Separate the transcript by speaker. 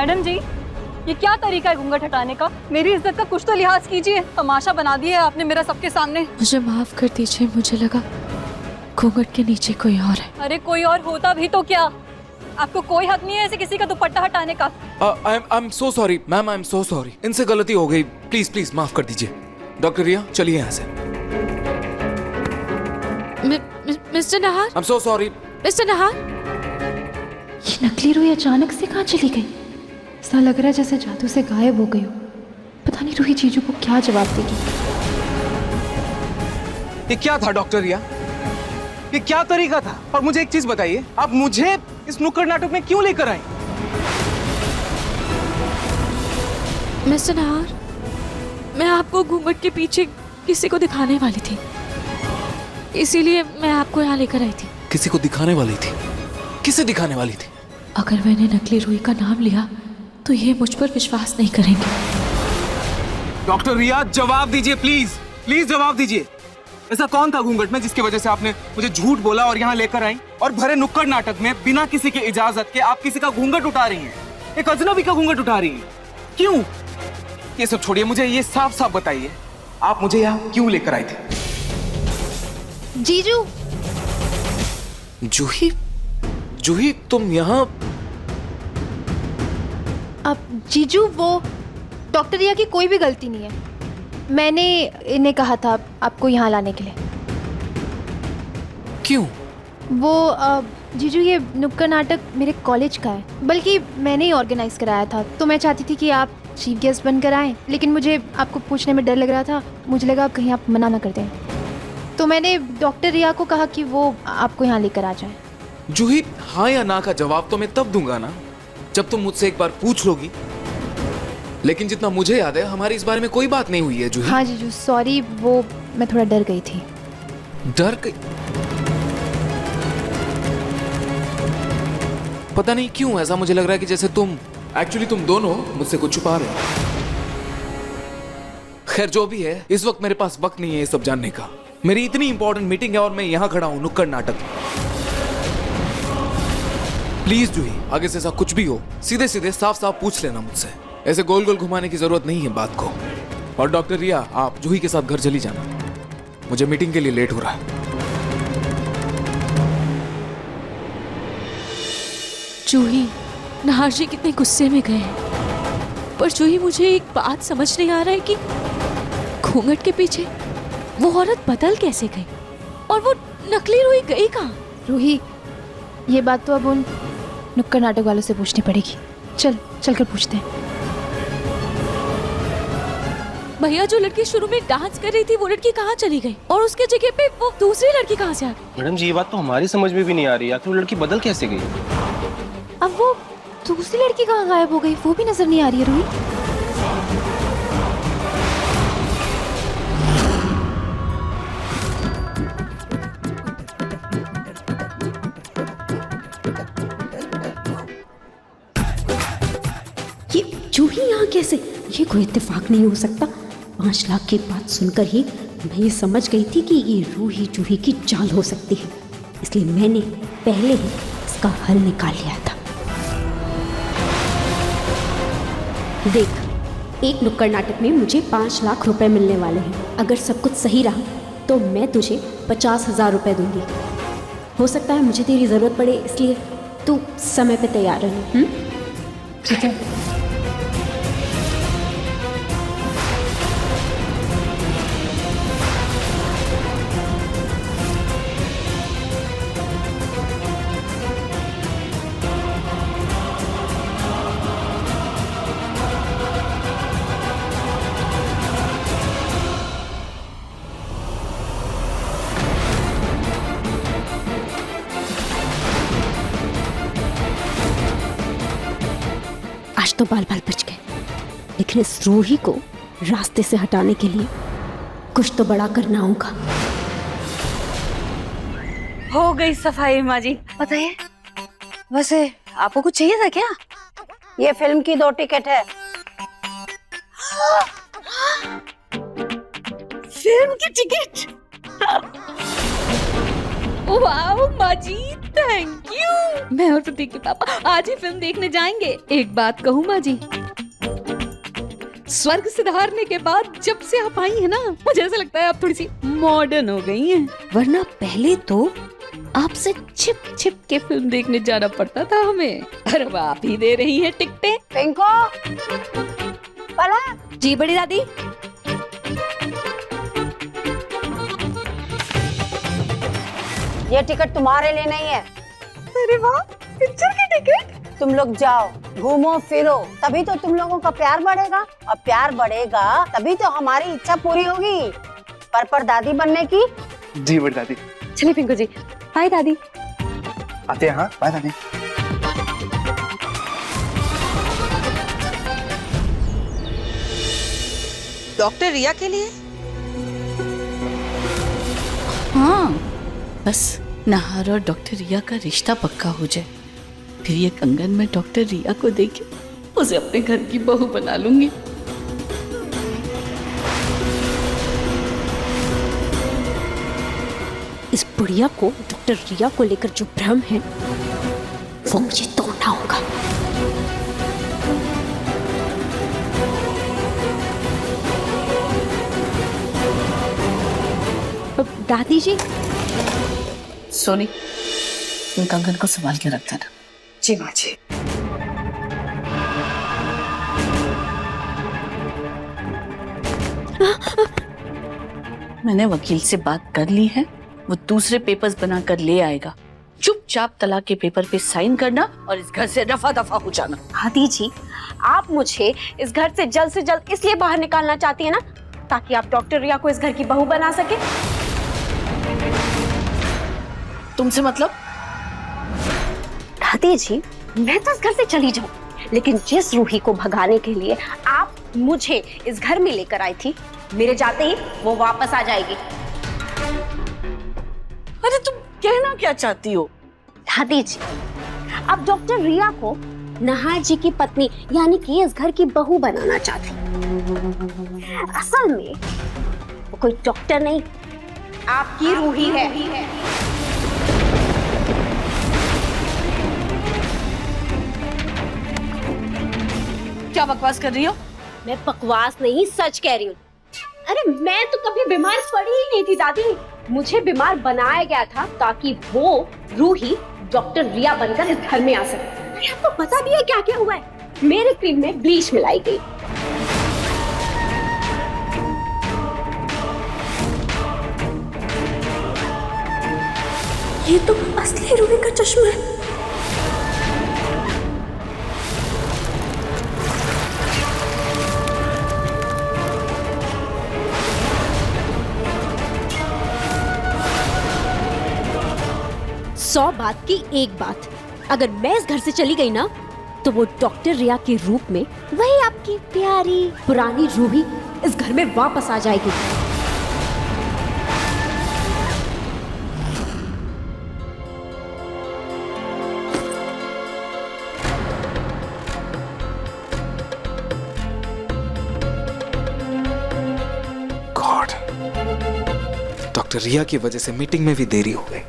Speaker 1: Madam जी, ये क्या तरीका है घूंघट हटाने का? मेरी इज्जत का कुछ तो लिहाज कीजिए। तमाशा बना दिया है आपने मेरा सबके सामने।
Speaker 2: मुझे माफ कर दीजिए, मुझे लगा घूंघट के नीचे कोई और है।
Speaker 1: अरे कोई और होता भी तो क्या? आपको कोई हक नहीं है ऐसे किसी का दुपट्टा हटाने का।
Speaker 3: I am so sorry ma'am, I am so sorry. इनसे गलती हो गई, प्लीज प्लीज माफ कर दीजिए। डॉक्टर रिया चलिए यहाँ से।
Speaker 2: Mister Nahar,
Speaker 3: I am so sorry.
Speaker 2: Mister नहार।
Speaker 4: ये नकली रूही अचानक से कहाँ चली गई? ऐसा लग रहा है जैसे जादू से गायब हो गई हो। पता नहीं रूही जीजू को क्या जवाब देगी।
Speaker 5: ये क्या था डॉक्टर रिया? ये क्या तरीका था? और मुझे एक चीज बताइए, आप मुझे इस नुक्कड़ नाटक में क्यों लेकर आए?
Speaker 2: मिस्टर नहार, मैं आपको घूंघट के पीछे किसी को दिखाने वाली थी, इसीलिए मैं आपको यहाँ लेकर आई थी।
Speaker 3: किसी को दिखाने वाली थी? किसे दिखाने वाली थी?
Speaker 2: अगर मैंने नकली रूही का नाम लिया तो ये मुझ पर विश्वास नहीं करेंगे।
Speaker 5: डॉक्टर रिया जवाब दीजिए प्लीज, प्लीज जवाब दीजिए। ऐसा कौन था घूंघट में जिसकी वजह से आपने मुझे झूठ बोला और यहाँ लेकर आई? और भरे नुक्कड़ नाटक में बिना किसी की इजाजत के आप किसी का घूंघट उठा रही हैं, एक अजनबी का घूंघट उठा रही हैं। क्यों? ये सब छोड़िए, मुझे ये साफ साफ बताइए, आप मुझे यहाँ क्यों लेकर आए थे?
Speaker 4: जीजू,
Speaker 3: जूही, जूही तुम यहाँ?
Speaker 4: अब जीजू वो डॉक्टर रिया की कोई भी गलती नहीं है। मैंने इन्हें कहा था आपको यहाँ लाने के लिए।
Speaker 3: क्यों?
Speaker 4: वो जीजू ये नुक्कड़ नाटक मेरे कॉलेज का है, बल्कि मैंने ही ऑर्गेनाइज कराया था। तो मैं चाहती थी कि आप चीफ गेस्ट बनकर आएँ, लेकिन मुझे आपको पूछने में डर लग रहा था। मुझे लगा कहीं आप मना ना कर दें, तो मैंने डॉक्टर रिया को कहा कि वो आपको यहाँ लेकर आ जाए।
Speaker 3: जूही, हाँ या ना का जवाब तो मैं तब दूंगा ना जब तुम मुझसे एक बार पूछ लोगी। लेकिन जितना मुझे याद है हमारी इस बारे में कोई बात नहीं हुई है जूही।
Speaker 4: हाँ जीजू सॉरी, वो मैं थोड़ा डर गई थी।
Speaker 3: डर गई? पता नहीं क्यों ऐसा मुझे लग रहा है कि जैसे तुम दोनों मुझसे कुछ छुपा रहे हो। खैर जो भी है, इस वक्त मेरे पास वक्त नहीं है ये सब जानने का। मेरी इतनी इंपॉर्टेंट मीटिंग है और मैं यहाँ खड़ा हूँ नुक्कड़ नाटक। प्लीज जूही, आगे से ऐसा कुछ भी हो सीधे सीधे साफ साफ पूछ लेना मुझसे। ऐसे गोल गोल घुमाने की जरूरत नहीं है बात को। और डॉक्टर रिया, आप जूही के साथ घर चली जाना, मुझे मीटिंग के लिए लेट हो रहा है।
Speaker 2: जूही, नहार जी कितने गुस्से में गए हैं, पर जूही मुझे एक बात समझ नहीं आ रहा है कि घूंघट के पीछे वो औरत बदल कैसे गई और वो नकली रूही गई कहाँ?
Speaker 4: रूही, ये बात तो अब उन नुक्कड़ नाटक वालों से पूछनी पड़ेगी। चल कर पूछते हैं।
Speaker 2: भैया, जो लड़की शुरू में डांस कर रही थी वो लड़की कहाँ चली गई और उसके जगह पे वो दूसरी लड़की कहाँ से आ गई?
Speaker 6: मैडम जी ये बात तो हमारी समझ में भी नहीं आ रही, आखिर वो लड़की बदल कैसे गई?
Speaker 4: अब वो दूसरी लड़की कहाँ गायब हो गई वो भी नजर नहीं आ रही है रूही।
Speaker 7: ये जूही यहाँ कैसे? ये कोई इत्तेफाक नहीं हो सकता। 5 लाख की बात सुनकर ही मैं ये समझ गई थी कि ये रूही जूही की चाल हो सकती है, इसलिए मैंने पहले ही इसका हल निकाल लिया था। देख, एक नुक्कड़ नाटक में मुझे 5 लाख रुपए मिलने वाले हैं। अगर सब कुछ सही रहा तो मैं तुझे 50,000 रुपये दूंगी। हो सकता है मुझे तेरी ज़रूरत पड़े, इसलिए तू समय पे तैयार रहना। ठीक है? आज तो बाल बाल बच गए, लेकिन इस रूही को रास्ते से हटाने के लिए कुछ तो बड़ा करना होगा।
Speaker 1: हो गई सफाई माँ जी।
Speaker 8: बताइए, वैसे आपको कुछ चाहिए था क्या? ये फिल्म की 2 टिकट है।
Speaker 1: फिल्म की टिकट?
Speaker 2: वाओ माजी, थैंक यू। मैं और प्रतीक के पापा आज ही फिल्म देखने जाएंगे। एक बात कहूँ माजी, स्वर्ग सिधारने के बाद जब से आप आई है ना, मुझे ऐसा लगता है आप थोड़ी सी मॉडर्न हो गई हैं। वरना पहले तो आपसे छिप छिप के फिल्म देखने जाना पड़ता था हमें, और अब आप ही दे रही हैं टिकटें।
Speaker 8: पिंको, पला।
Speaker 2: जी बड़ी दादी।
Speaker 8: ये टिकट तुम्हारे लिए नहीं है।
Speaker 1: अरे वाह, पिक्चर की टिकट।
Speaker 8: तुम लोग जाओ, घूमो फिरो, तभी तो तुम लोगों का प्यार बढ़ेगा, और प्यार बढ़ेगा तभी तो हमारी इच्छा पूरी होगी पर दादी बनने की।
Speaker 6: जी बड़ी दादी।
Speaker 2: चलिए पिंकू जी, बाय दादी।
Speaker 6: आते हैं। हाँ बाय दादी।
Speaker 9: डॉक्टर रिया के लिए?
Speaker 2: हाँ, बस नाहर और डॉक्टर रिया का रिश्ता पक्का हो जाए, फिर ये कंगन में डॉक्टर रिया को देके उसे अपने घर की बहू बना लूंगी।
Speaker 7: इस बुढ़िया को डॉक्टर रिया को लेकर जो भ्रम है वो मुझे तोड़ना होगा। दादी जी।
Speaker 2: सोनी, तुम कंगन को संभाल के रख देना।
Speaker 9: जी माँ जी।
Speaker 2: मैंने वकील से बात कर ली है, वो दूसरे पेपर्स बनाकर ले आएगा। चुपचाप तलाक के पेपर पे साइन करना और इस घर से रफा दफा हो जाना।
Speaker 7: दादी जी, आप मुझे इस घर से जल्द इसलिए बाहर निकालना चाहती है ना, ताकि आप डॉक्टर रिया को इस घर की बहू बना सके।
Speaker 2: तुमसे मतलब?
Speaker 7: दादी जी, मैं तो इस घर से चली जाऊं, लेकिन जिस रूही को भगाने के लिए आप मुझे इस घर में लेकर आई थी, मेरे जाते ही वो वापस आ जाएगी।
Speaker 2: अरे तुम कहना क्या चाहती हो?
Speaker 7: दादी जी, अब डॉक्टर रिया को नहार जी की पत्नी यानी कि इस घर की बहू बनाना चाहती। असल में वो कोई डॉक्टर नहीं, आपकी रूही है।
Speaker 2: क्या बकवास कर रही हो?
Speaker 7: मैं बकवास नहीं, सच कह रही हूँ। अरे मैं तो कभी बीमार पड़ी ही नहीं थी दादी, मुझे बीमार बनाया गया था ताकि वो रूही डॉक्टर रिया बनकर इस घर में आ सके। अरे आपको पता भी है क्या क्या हुआ है? मेरे क्रीम में ब्लीच मिलाई गई। ये तो असली रूही का चश्मा है। सौ बात की एक बात, अगर मैं इस घर से चली गई ना, तो वो डॉक्टर रिया के रूप में वही आपकी प्यारी पुरानी रूही इस घर में वापस आ जाएगी।
Speaker 3: गॉड, डॉक्टर रिया की वजह से मीटिंग में भी देरी हो गई।